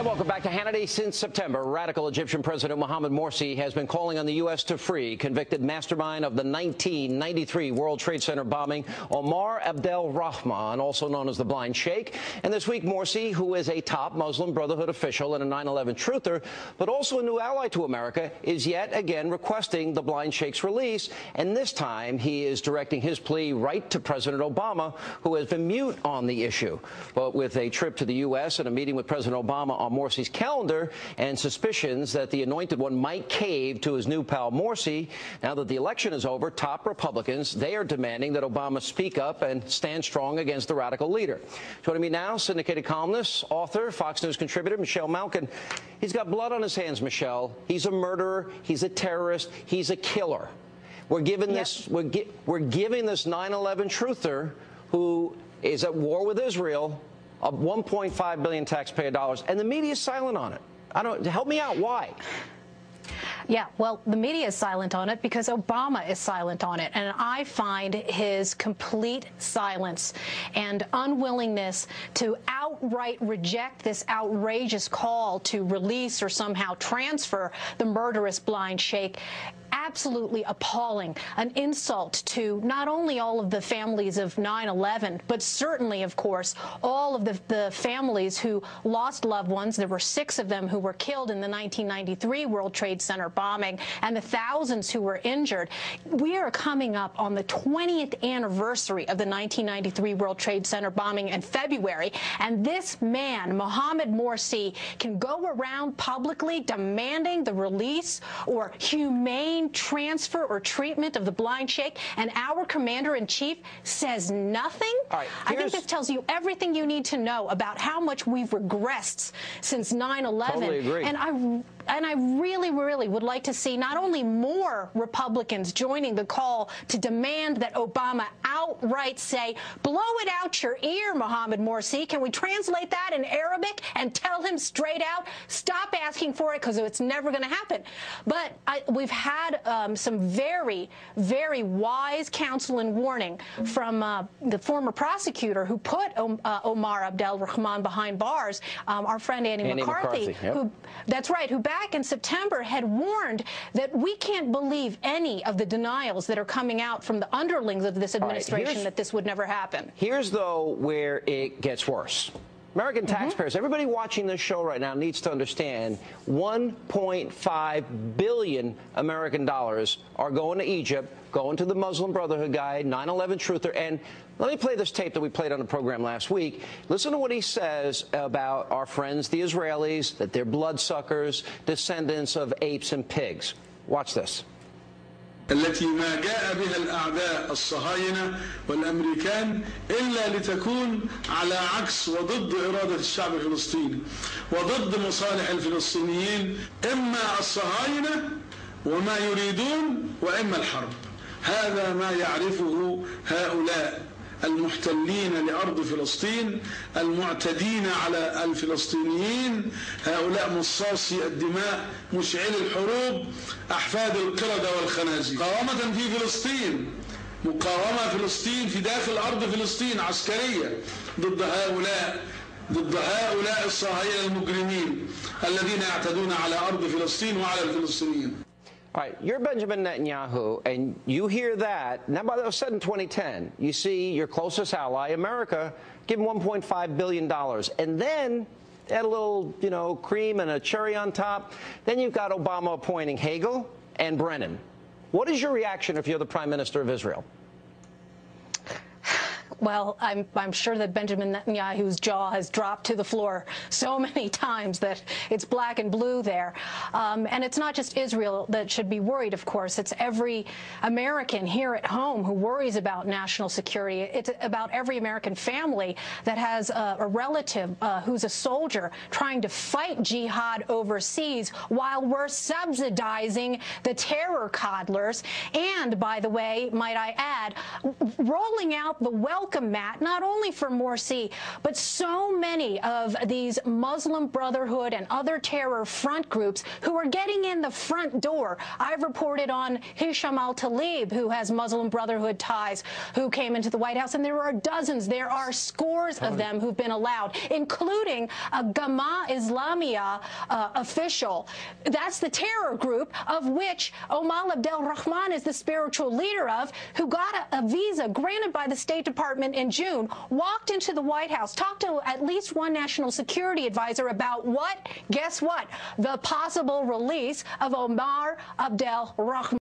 And welcome back to Hannity. Since September, radical Egyptian President Mohamed Morsi has been calling on the U.S. to free convicted mastermind of the 1993 World Trade Center bombing, Omar Abdel Rahman, also known as the Blind Sheikh. And this week, Morsi, who is a top Muslim Brotherhood official and a 9/11 truther, but also a new ally to America, is yet again requesting the Blind Sheikh's release. And this time, he is directing his plea right to President Obama, who has been mute on the issue. But with a trip to the U.S. and a meeting with President Obama on Morsi's calendar and suspicions that the anointed one might cave to his new pal Morsi, now that the election is over, top Republicans, they are demanding that Obama speak up and stand strong against the radical leader. Joining me now, syndicated columnist, author, Fox News contributor, Michelle Malkin. He's got blood on his hands, Michelle. He's a murderer. He's a terrorist. He's a killer. We're giving this. We're giving this 9/11 truther, who is at war with Israel, of $1.5 billion taxpayer dollars, and the media is silent on it. Help me out. Why? Yeah, well, the media is silent on it because Obama is silent on it. And I find his complete silence and unwillingness to outright reject this outrageous call to release or somehow transfer the murderous Blind Sheikh absolutely appalling, an insult to not only all of the families of 9/11, but certainly, of course, all of the families who lost loved ones. There were 6 of them who were killed in the 1993 World Trade Center bombing, and the thousands who were injured. We are coming up on the 20th anniversary of the 1993 World Trade Center bombing in February, and this man, Mohamed Morsi, can go around publicly demanding the release or humane transfer or treatment of the Blind Sheikh, and our commander-in-chief says nothing? Right, I think this tells you everything you need to know about how much we've regressed since 9/11. Totally agree. And I really, really would like to see not only more Republicans joining the call to demand that Obama outright say, blow it out your ear, Mohamed Morsi. Can we translate that in Arabic and tell him straight out, stop asking for it because it's never going to happen. But we've had some very, very wise counsel and warning from the former prosecutor who put Omar Abdel Rahman behind bars, our friend Andy McCarthy, yep. That's right, who back in September had warned that we can't believe any of the denials that are coming out from the underlings of this administration that this would never happen. Here's, though, where it gets worse. American taxpayers, everybody watching this show right now needs to understand $1.5 billion American dollars are going to Egypt, going to the Muslim Brotherhood guy, 9/11 truther. And let me play this tape that we played on the program last week. Listen to what he says about our friends, the Israelis, that they're bloodsuckers, descendants of apes and pigs. Watch this. التي ما جاء بها الأعداء الصهاينة والأمريكان إلا لتكون على عكس وضد إرادة الشعب الفلسطيني وضد مصالح الفلسطينيين، إما الصهاينة وما يريدون وإما الحرب. هذا ما يعرفه هؤلاء المحتلين لأرض فلسطين، المعتدين على الفلسطينيين، هؤلاء مصاصي الدماء، مشعلي الحروب، أحفاد القردة والخنازير. مقاومة في فلسطين، مقاومة فلسطين في داخل أرض فلسطين عسكرية ضد هؤلاء الصهاينة المجرمين الذين يعتدون على أرض فلسطين وعلى الفلسطينيين. All right, you're Benjamin Netanyahu, and you hear that. Now, that was said in 2010. You see your closest ally, America, give him $1.5 billion. And then add a little, cream and a cherry on top. Then you've got Obama appointing Hagel and Brennan. What is your reaction if you're the Prime Minister of Israel? Well, I'm sure that Benjamin Netanyahu's jaw has dropped to the floor so many times that it's black and blue there. And it's not just Israel that should be worried, of course. It's every American here at home who worries about national security. It's about every American family that has a relative who's a soldier trying to fight jihad overseas while we're subsidizing the terror coddlers. And, by the way, might I add, rolling out the welcome welcome mat, not only for Morsi, but so many of these Muslim Brotherhood and other terror front groups who are getting in the front door. I've reported on Hisham al-Tlaib, who has Muslim Brotherhood ties, who came into the White House, and there are dozens, there are scores of them who've been allowed, including a Jama'a Islamiyah official. That's the terror group of which Omar Abdel Rahman is the spiritual leader of, who got a visa granted by the State Department in June, walked into the White House, talked to at least one national security advisor about what? Guess what? The possible release of Omar Abdel Rahman.